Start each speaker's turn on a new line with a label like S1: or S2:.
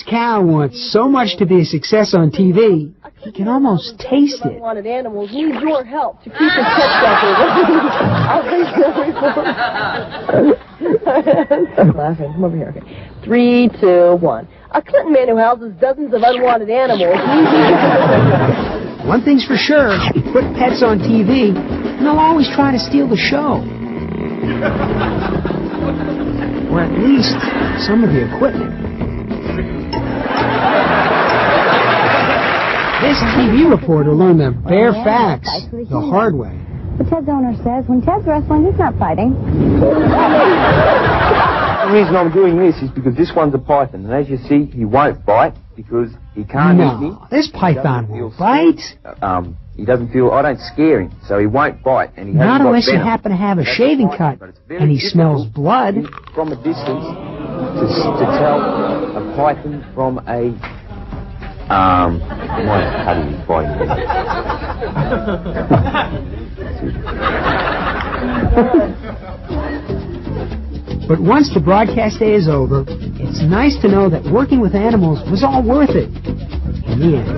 S1: cow wants so much to be a success on TV, he can almost taste it.
S2: Unwanted animals need your help to keep the pet shelter. I'll raise the laughing. Come over here. Okay. 3, 2, 1. A Clinton man who houses dozens of unwanted animals.
S1: One thing's for sure, put pets on TV, and they'll always try to steal the show. Or at least some of the equipment. This TV reporter learned the bare facts the hard way.
S3: The Ted's owner says when Ted's wrestling, he's not fighting.
S4: The reason I'm doing this is because this one's a python, and as you see, he won't bite because he can't eat me.
S1: No, this python won't bite.
S4: He doesn't feel, I don't scare him, so he won't bite. And he
S1: Not
S4: hasn't
S1: unless
S4: got
S1: you
S4: venom.
S1: happen to have a
S4: That's
S1: shaving
S4: python,
S1: cut
S4: but it's very
S1: and he smells
S4: difficult
S1: blood.
S4: From a distance to tell a python from a... how do you fight
S1: But once the broadcast day is over, it's nice to know that working with animals was all worth it in the end.